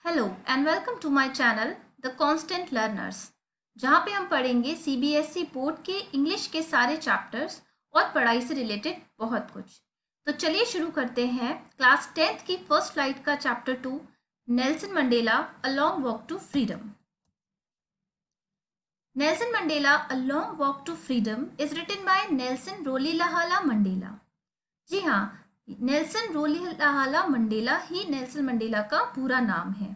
Hello and welcome to my channel the constant learners, जहाँ पे हम पढ़ेंगे सीबीएसई बोर्ड के इंग्लिश के सारे चैप्टर्स और पढ़ाई से रिलेटेड बहुत कुछ। तो चलिए शुरू करते हैं क्लास 10th की फर्स्ट फ्लाइट का chapter 2, Nelson Mandela a long walk to freedom. Nelson Mandela a long walk to freedom is written by Nelson Rolihlahla Mandela. जी हाँ, नेल्सन रोलीलाहाला मंडेला ही नेल्सन मंडेला का पूरा नाम है।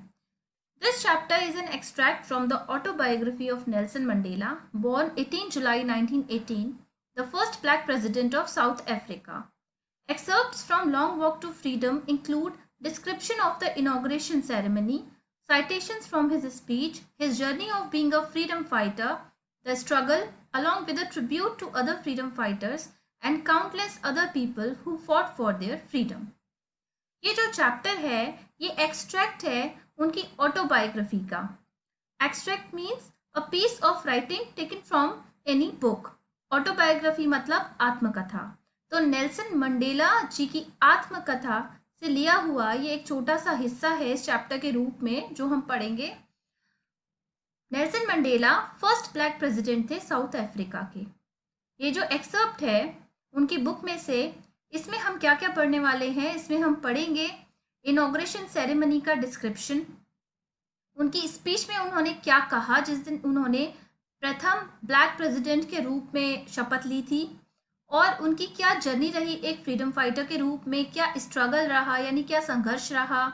This chapter is an extract from the autobiography of Nelson Mandela, born 18 July 1918, the first black president of South Africa. Excerpts from Long Walk to Freedom include description of the inauguration ceremony, citations from his speech, his journey of being a freedom fighter, the struggle, along with a tribute to other freedom fighters and countless other people who fought for their freedom. ये जो chapter है ये extract है उनकी autobiography का। Extract means a piece of writing taken from any book. Autobiography मतलब आत्मकथा। तो नेल्सन मंडेला जी की आत्मकथा से लिया हुआ ये एक छोटा सा हिस्सा है इस चैप्टर के रूप में जो हम पढ़ेंगे। Nelson Mandela first black president थे साउथ अफ्रीका के। ये जो एक्सर्प्ट है उनकी बुक में से, इसमें हम क्या क्या पढ़ने वाले हैं। इसमें हम पढ़ेंगे इनॉग्रेशन सेरेमनी का डिस्क्रिप्शन, उनकी स्पीच में उन्होंने क्या कहा जिस दिन उन्होंने प्रथम ब्लैक प्रेसिडेंट के रूप में शपथ ली थी, और उनकी क्या जर्नी रही एक फ्रीडम फाइटर के रूप में, क्या स्ट्रगल रहा यानी क्या संघर्ष रहा।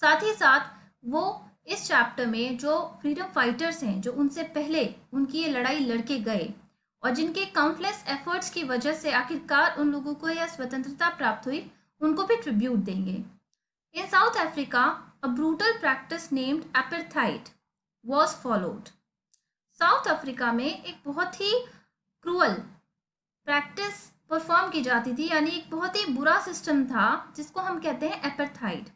साथ ही साथ वो इस चैप्टर में जो फ्रीडम फाइटर्स हैं जो उनसे पहले उनकी ये लड़ाई लड़के गए और जिनके काउंटलेस एफर्ट्स की वजह से आखिरकार उन लोगों को यह स्वतंत्रता प्राप्त हुई, उनको भी ट्रिब्यूट देंगे। In South Africa a brutal practice named apartheid was followed. South Africa में एक बहुत ही क्रूअल प्रैक्टिस परफॉर्म की जाती थी, यानी एक बहुत ही बुरा सिस्टम था जिसको हम कहते हैं apartheid.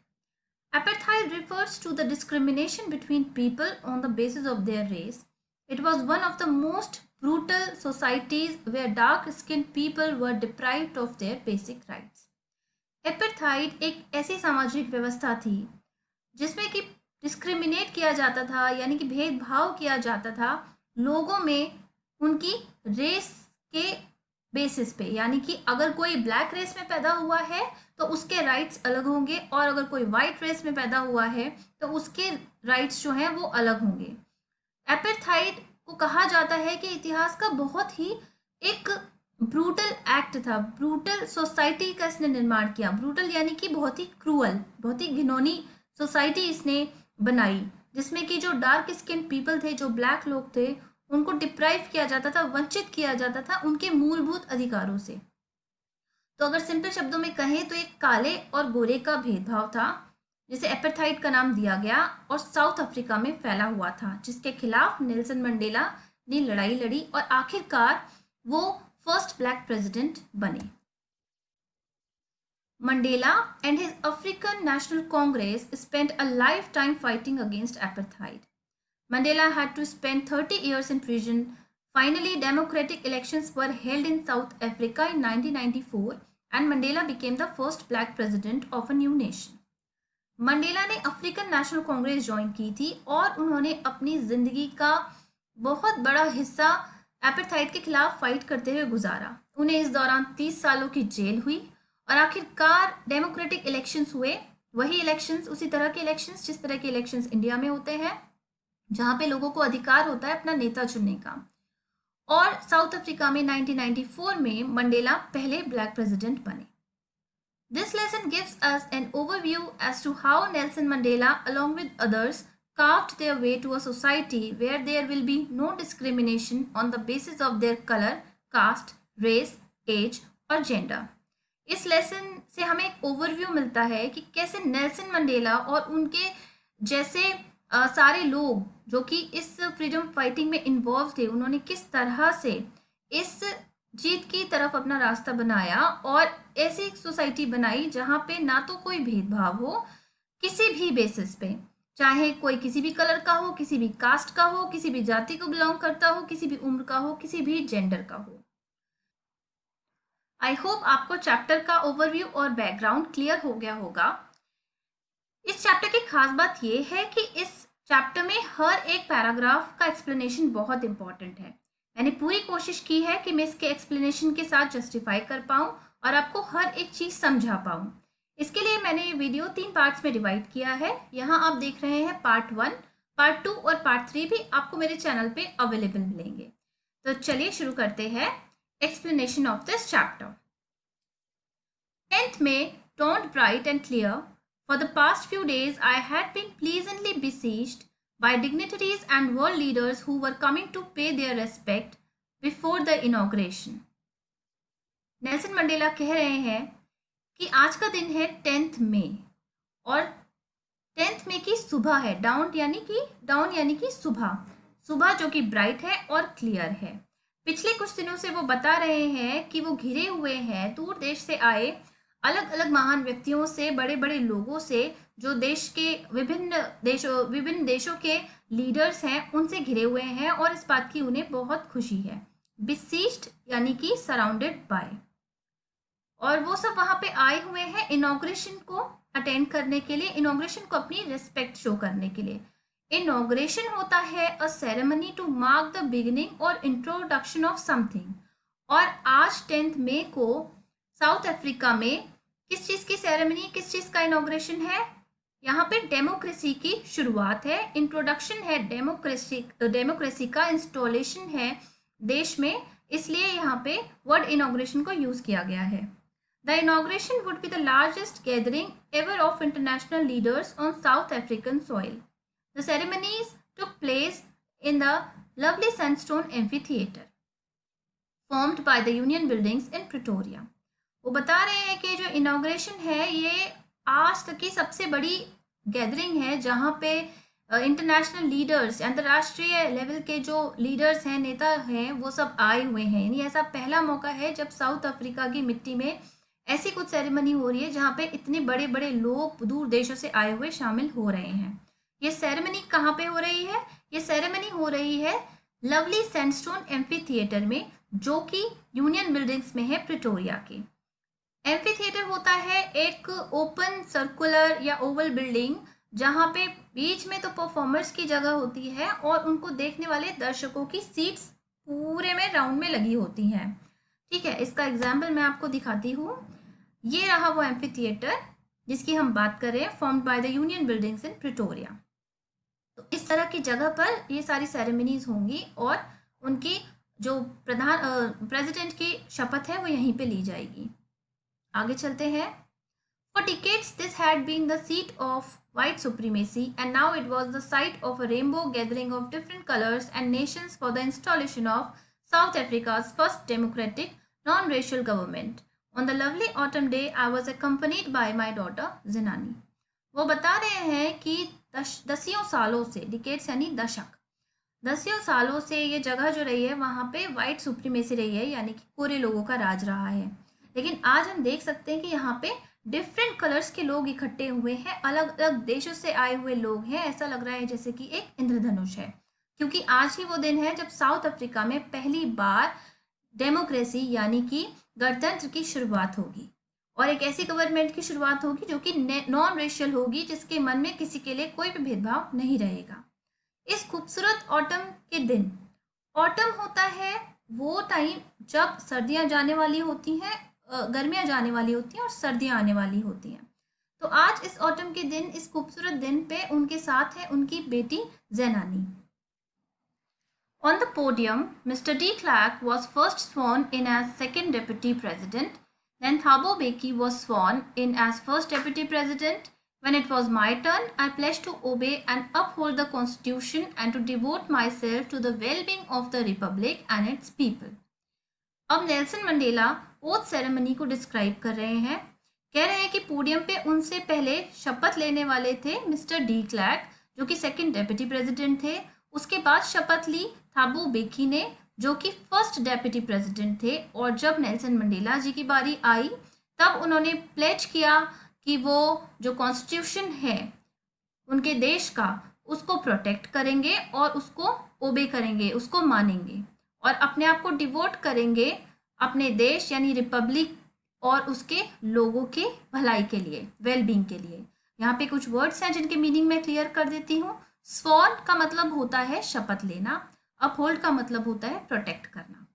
Apartheid refers to the discrimination between people on the basis of their race. It was one of the most brutal societies where dark-skinned people were deprived of their basic rights. Apartheid एक ऐसी सामाजिक व्यवस्था थी जिसमें कि discriminate किया जाता था, यानी कि भेदभाव किया जाता था लोगों में उनकी रेस के बेसिस पे। यानी कि अगर कोई ब्लैक रेस में पैदा हुआ है तो उसके राइट्स अलग होंगे, और अगर कोई वाइट रेस में पैदा हुआ है तो उसके राइट्स जो हैं वो अलग होंगे। एपार्थाइड को कहा जाता है कि इतिहास का बहुत ही एक ब्रूटल एक्ट था, ब्रूटल सोसाइटी का इसने निर्माण किया। ब्रूटल यानी कि बहुत ही क्रूअल, बहुत ही घिनौनी सोसाइटी इसने बनाई, जिसमें कि जो डार्क स्किन पीपल थे, जो ब्लैक लोग थे, उनको डिप्राइव किया जाता था, वंचित किया जाता था उनके मूलभूत अधिकारों से। तो अगर सिंपल शब्दों में कहें तो एक काले और गोरे का भेदभाव था जिसे एपार्थाइड का नाम दिया गया और साउथ अफ्रीका में फैला हुआ था, जिसके खिलाफ नेल्सन मंडेला ने लड़ाई लड़ी और आखिरकार वो फर्स्ट ब्लैक प्रेसिडेंट बने। Mandela and his African National Congress spent a lifetime fighting against apartheid. Mandela had to spend 30 years in prison. Finally, democratic elections were held in South Africa in 1994 and Mandela became the first black president of a new nation. Mandela ने African national Congress join की थी और उन्होंने अपनी जिंदगी का बहुत बड़ा हिस्सा एपार्थाइड के खिलाफ फाइट करते हुए गुजारा। उन्हें इस दौरान 30 सालों की जेल हुई और आखिरकार डेमोक्रेटिक इलेक्शंस हुए, वही इलेक्शंस, उसी तरह के इलेक्शंस जिस तरह के इलेक्शंस इंडिया में होते हैं, जहां पे लोगों को अधिकार होता है अपना नेता चुनने का। और साउथ अफ्रीका में 1994 में मंडेला पहले ब्लैक प्रेसिडेंट बने। This lesson gives us an overview as to how Nelson Mandela, along with others, carved their way to a society where there will be no discrimination on the basis of their color, caste, race, age और gender. इस lesson से हमें एक overview मिलता है कि कैसे Nelson Mandela और उनके जैसे सारे लोग जो कि इस फ्रीडम फाइटिंग में इन्वॉल्व थे, उन्होंने किस तरह से इस जीत की तरफ अपना रास्ता बनाया और ऐसी एक सोसाइटी बनाई जहाँ पे ना तो कोई भेदभाव हो किसी भी बेसिस पे, चाहे कोई किसी भी कलर का हो, किसी भी कास्ट का हो, किसी भी जाति को बिलोंग करता हो, किसी भी उम्र का हो, किसी भी जेंडर का हो। आई होप आपको चैप्टर का ओवरव्यू और बैकग्राउंड क्लियर हो गया होगा। इस चैप्टर की खास बात ये है कि इस चैप्टर में हर एक पैराग्राफ का एक्सप्लेनेशन बहुत इंपॉर्टेंट है। मैंने पूरी कोशिश की है कि मैं इसके एक्सप्लेनेशन के साथ जस्टिफाई कर पाऊँ और आपको हर एक चीज़ समझा पाऊँ। इसके लिए मैंने ये वीडियो 3 पार्ट्स में डिवाइड किया है। यहाँ आप देख रहे हैं पार्ट 1, पार्ट 2 और पार्ट 3 भी आपको मेरे चैनल पे अवेलेबल मिलेंगे। तो चलिए शुरू करते हैं explanation of this chapter. 10th May dawned bright and clear. For the past few days, I had been pleasantly besieged by dignitaries and world leaders who were coming to pay their respect before the inauguration. Nelson Mandela कह रहे हैं कि आज का दिन है 10th मई और 10th मई की सुबह है। डाउन यानी कि सुबह जो कि ब्राइट है और क्लियर है। पिछले कुछ दिनों से वो बता रहे हैं कि वो घिरे हुए हैं दूर देश से आए अलग अलग महान व्यक्तियों से, बड़े बड़े लोगों से, जो देश के विभिन्न देशों के लीडर्स हैं, उनसे घिरे हुए हैं और इस बात की उन्हें बहुत खुशी है। बिसीज्ड यानी कि सराउंडेड बाय, और वो सब वहां पे आए हुए हैं इनॉग्रेशन को अटेंड करने के लिए, इनॉग्रेशन को अपनी रिस्पेक्ट शो करने के लिए। इनॉग्रेशन होता है a ceremony to mark the beginning और इंट्रोडक्शन ऑफ समथिंग। और आज 10th मई को साउथ अफ्रीका में किस चीज़ की सेरेमनी, किस चीज़ का इनॉग्रेशन है? यहाँ पे डेमोक्रेसी की शुरुआत है, इंट्रोडक्शन है डेमोक्रेसी का, इंस्टॉलेशन है देश में, इसलिए यहाँ पे वर्ड इनॉग्रेशन को यूज़ किया गया है। The inauguration would be the largest gathering ever of international leaders on South African soil. The ceremonies took place in the lovely sandstone amphitheater formed by the Union Buildings in Pretoria. वो बता रहे हैं कि जो inauguration है ये आज तक की सबसे बड़ी गैदरिंग है जहाँ पे इंटरनेशनल लीडर्स, अंतर्राष्ट्रीय लेवल के जो लीडर्स हैं, नेता हैं, वो सब आए हुए हैं। यानी ऐसा पहला मौका है जब साउथ अफ्रीका की मिट्टी में ऐसी कुछ सेरेमनी हो रही है जहाँ पे इतने बड़े बड़े लोग दूर देशों से आए हुए शामिल हो रहे हैं। ये सेरेमनी कहाँ पे हो रही है? ये सेरेमनी हो रही है लवली सैंडस्टोन एम्फी थिएटर में, जो कि यूनियन बिल्डिंग्स में है प्रिटोरिया के। एम्फी थिएटर होता है एक ओपन सर्कुलर या ओवल बिल्डिंग जहाँ पे बीच में तो परफॉर्मर्स की जगह होती है और उनको देखने वाले दर्शकों की सीट्स पूरे में राउंड में लगी होती हैं। ठीक है, इसका एग्जाम्पल मैं आपको दिखाती हूँ। ये रहा वो एम्फी थिएटर जिसकी हम बात कर रहे हैं, formed by the union buildings in Pretoria. तो इस तरह की जगह पर ये सारी सेरेमनीज होंगी और उनकी जो प्रेसिडेंट की शपथ है वो यहीं पे ली जाएगी। आगे चलते हैं। For decades this had been the seat of white supremacy and now it was the site of a rainbow gathering of different colors and nations for the installation of South Africa's first democratic non-racial government. On the lovely autumn day, I was accompanied by my daughter Zinani. वो बता रहे हैं कि दसियों सालों से, decades यानी दशक, दसियों सालों से ये जगह जो रही है वहाँ पे वाइट सुप्रीमेसी रही है, यानी कि पूरे लोगों का राज रहा है। लेकिन आज हम देख सकते हैं कि यहाँ पे डिफरेंट कलर्स के लोग इकट्ठे हुए हैं, अलग अलग देशों से आए हुए लोग हैं। ऐसा लग रहा है जैसे कि एक इंद्रधनुष है, क्योंकि आज ही वो दिन है जब साउथ अफ्रीका में पहली बार डेमोक्रेसी यानी कि गणतंत्र की शुरुआत होगी और एक ऐसी गवर्नमेंट की शुरुआत होगी जो कि नॉन रेशियल होगी, जिसके मन में किसी के लिए कोई भी भेदभाव नहीं रहेगा। इस खूबसूरत ऑटम के दिन, ऑटम होता है वो टाइम जब सर्दियां जाने वाली होती हैं, गर्मियां जाने वाली होती हैं और सर्दियां आने वाली होती हैं। तो आज इस ऑटम के दिन, इस खूबसूरत दिन पे उनके साथ है उनकी बेटी ज़ैनानी। On the podium, Mr. de Klerk was first sworn in as second deputy president. Then Thabo Mbeki was sworn in as first deputy president. When it was my turn, I pledged to obey and uphold the constitution and to devote myself to the well-being of the republic and its people. अब Nelson Mandela oath ceremony को describe कर रहे हैं। कह रहे हैं कि podium पे उनसे पहले शपथ लेने वाले थे मिस्टर डी क्लैर्क, जो कि सेकंड डेप्यूटी प्रेसिडेंट थे। उसके बाद शपथ ली थाबो बेकी ने, जो कि फर्स्ट डेप्यूटी प्रेसिडेंट थे। और जब नेल्सन मंडेला जी की बारी आई तब उन्होंने प्लेज किया कि वो जो कॉन्स्टिट्यूशन है उनके देश का, उसको प्रोटेक्ट करेंगे और उसको ओबे करेंगे, उसको मानेंगे और अपने आप को डिवोट करेंगे अपने देश यानी रिपब्लिक और उसके लोगों के भलाई के लिए, वेलबींग के लिए। यहाँ पे कुछ वर्ड्स हैं जिनके मीनिंग मैं क्लियर कर देती हूँ। स्वॉर्न का मतलब होता है शपथ लेना, अपहोल्ड का मतलब होता है प्रोटेक्ट करना।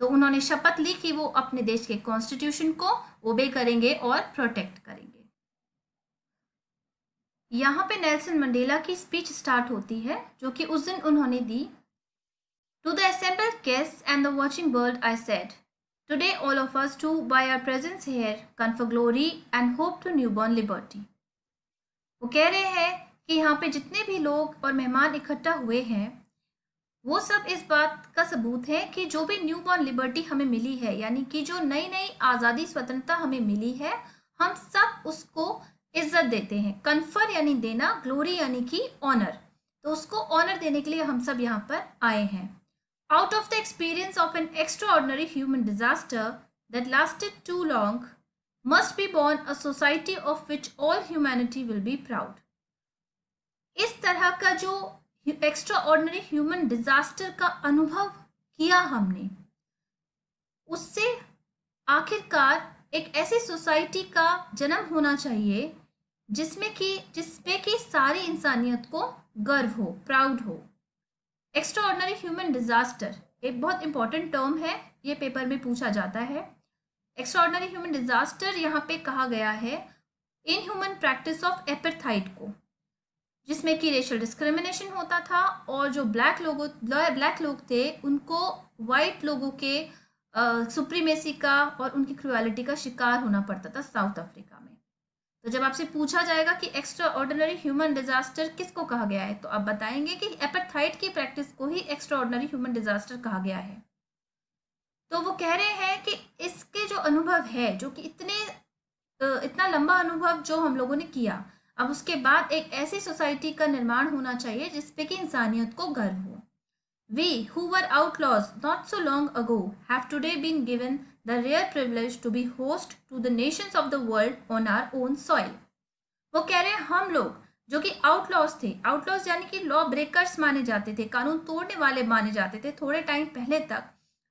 तो उन्होंने शपथ ली कि वो अपने देश के कॉन्स्टिट्यूशन को ओबे करेंगे और प्रोटेक्ट करेंगे। यहाँ पे नेल्सन मंडेला की स्पीच स्टार्ट होती है जो कि उस दिन उन्होंने दी। To the assembled guests and the watching world I said, today all of us too by our presence here confer glory and hope to newborn liberty. वो कह रहे हैं कि यहाँ पे जितने भी लोग और मेहमान इकट्ठा हुए हैं वो सब इस बात का सबूत है कि जो भी न्यूबॉर्न लिबर्टी हमें मिली है, यानी कि जो नई नई आज़ादी स्वतंत्रता हमें मिली है, हम सब उसको इज्जत देते हैं। कन्फर यानी देना, ग्लोरी यानी कि ऑनर, तो उसको ऑनर देने के लिए हम सब यहाँ पर आए हैं। Out of the experience of an extraordinary human disaster that lasted too long must be born a society of which all humanity will be proud. इस तरह का जो एक्स्ट्रा ऑर्डिनरी ह्यूमन डिजास्टर का अनुभव किया हमने, उससे आखिरकार एक ऐसी सोसाइटी का जन्म होना चाहिए जिसमें कि सारी इंसानियत को गर्व हो, प्राउड हो। एक्स्ट्रा ऑर्डिनरी ह्यूमन डिजास्टर एक बहुत इंपॉर्टेंट टर्म है, ये पेपर में पूछा जाता है। एक्स्ट्रा ऑर्डिनरी ह्यूमन डिजास्टर यहाँ पे कहा गया है इन ह्यूमन प्रैक्टिस ऑफ एपेर्थाइड को, जिसमें कि रेशियल डिस्क्रिमिनेशन होता था और जो ब्लैक लोग थे उनको वाइट लोगों के सुप्रीमेसी का और उनकी क्रुएलिटी का शिकार होना पड़ता था साउथ अफ्रीका में। तो जब आपसे पूछा जाएगा कि एक्स्ट्रा ऑर्डिनरी ह्यूमन डिजास्टर किसको कहा गया है, तो आप बताएंगे कि एपेर्थाइड की प्रैक्टिस को ही एक्स्ट्रा ऑर्डिनरी ह्यूमन डिजास्टर कहा गया है। तो वो कह रहे हैं कि इसके जो अनुभव है, जो कि इतना लंबा अनुभव जो हम लोगों ने किया, अब उसके बाद एक ऐसी सोसाइटी का निर्माण होना चाहिए जिसपे कि इंसानियत को गर्व हो। We who were outlaws not so long ago have today been given the rare privilege to be host to the nations of the world on our own soil. वो कह रहे हैं हम लोग जो कि आउटलॉज थे, आउटलॉज यानी कि लॉ ब्रेकर्स माने जाते थे, कानून तोड़ने वाले माने जाते थे थोड़े टाइम पहले तक,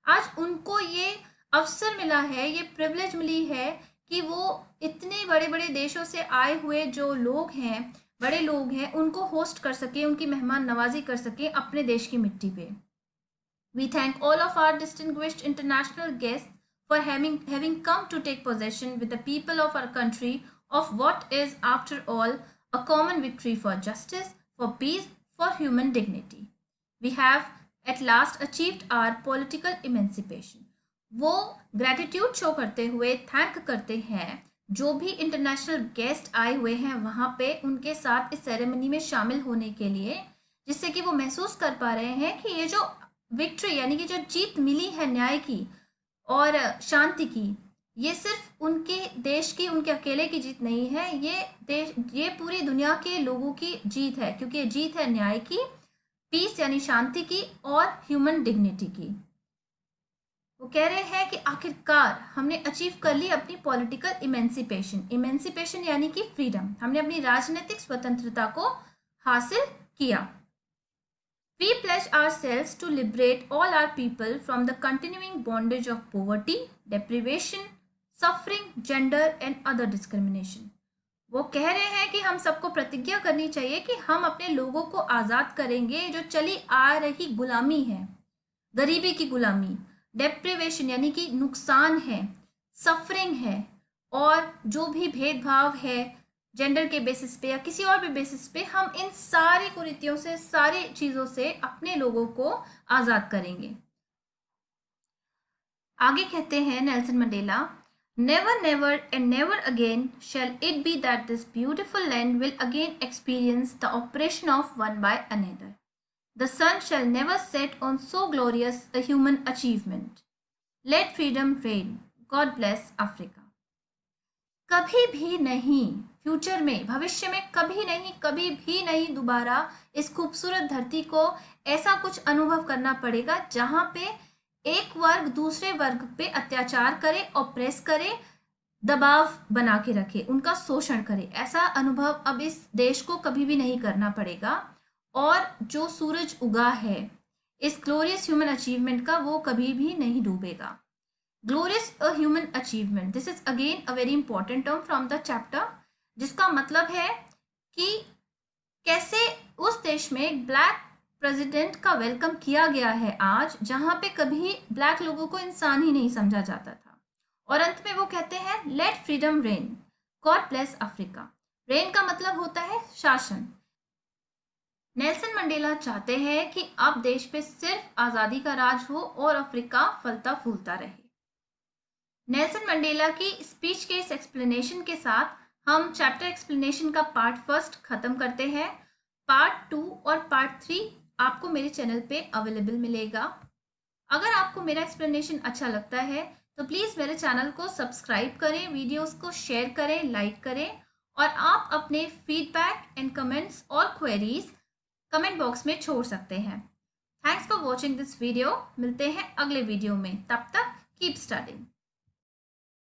आज उनको ये अवसर मिला है, ये प्रिविलेज मिली है कि वो इतने बड़े बड़े देशों से आए हुए जो लोग हैं, बड़े लोग हैं, उनको होस्ट कर सके, उनकी मेहमान नवाजी कर सके अपने देश की मिट्टी पे। We thank all of our distinguished international guests for having come to take possession with the people of our country of what is, after all, a common victory for justice, for peace, for human dignity. We have at last achieved our political emancipation. वो gratitude show करते हुए thank करते हैं जो भी international guest आए हुए हैं वहाँ पे उनके साथ इस सेरेमनी में शामिल होने के लिए, जिससे कि वो महसूस कर पा रहे हैं कि ये जो विक्ट्री यानी कि जो जीत मिली है न्याय की और शांति की, ये सिर्फ उनके देश की, उनके अकेले की जीत नहीं है, ये पूरी दुनिया के लोगों की जीत है, क्योंकि ये जीत है न्याय की, पीस यानी शांति की और ह्यूमन डिग्निटी की। वो कह रहे हैं कि आखिरकार हमने अचीव कर ली अपनी पॉलिटिकल इमेंसिपेशन यानी कि फ्रीडम, हमने अपनी राजनीतिक स्वतंत्रता को हासिल किया। We pledge ourselves to liberate all our people from the continuing bondage of poverty, deprivation, suffering, gender and other discrimination. वो कह रहे हैं कि हम सबको प्रतिज्ञा करनी चाहिए कि हम अपने लोगों को आज़ाद करेंगे जो चली आ रही गुलामी है, गरीबी की गुलामी, डेप्रिवेशन यानी कि नुकसान है, सफरिंग है और जो भी भेदभाव है जेंडर के बेसिस पे या किसी और भी बेसिस पे, हम इन सारी कुरीतियों से, सारी चीज़ों से अपने लोगों को आज़ाद करेंगे। आगे कहते हैं Nelson Mandela, never never and never again shall it be that this beautiful land will again experience the oppression of one by another. The sun shall never set on so glorious a human achievement. Let freedom reign. God bless Africa. कभी भी नहीं, future में, भविष्य में कभी भी नहीं दोबारा इस खूबसूरत धरती को ऐसा कुछ अनुभव करना पड़ेगा जहां पे एक वर्ग दूसरे वर्ग पे अत्याचार करे, ऑप्रेस करे, दबाव बना के रखे, उनका शोषण करे। ऐसा अनुभव अब इस देश को कभी भी नहीं करना पड़ेगा। और जो सूरज उगा है इस ग्लोरियस ह्यूमन अचीवमेंट का, वो कभी भी नहीं डूबेगा। Glorious human achievement, this is again a very important term from the chapter, जिसका मतलब है कि कैसे उस देश में एक ब्लैक प्रेसिडेंट का वेलकम किया गया है आज, जहां पे कभी ब्लैक लोगों को इंसान ही नहीं समझा जाता था। और अंत में वो कहते हैं, let freedom reign, God bless Africa. Reign का मतलब होता है शासन। नेल्सन मंडेला चाहते हैं कि अब देश पे सिर्फ आज़ादी का राज हो और अफ्रीका फलता फूलता रहे। नेल्सन मंडेला की स्पीच के इस एक्सप्लेनेशन के साथ हम चैप्टर एक्सप्लेनेशन का पार्ट फर्स्ट खत्म करते हैं। पार्ट 2 और पार्ट 3 आपको मेरे चैनल पे अवेलेबल मिलेगा। अगर आपको मेरा एक्सप्लेनेशन अच्छा लगता है तो प्लीज़ मेरे चैनल को सब्सक्राइब करें, वीडियोस को शेयर करें, लाइक करें, और आप अपने फीडबैक एंड कमेंट्स और क्वेरीज कमेंट बॉक्स में छोड़ सकते हैं। Thanks for watching this video. मिलते हैं अगले वीडियो में, तब तक कीप स्टडिंग।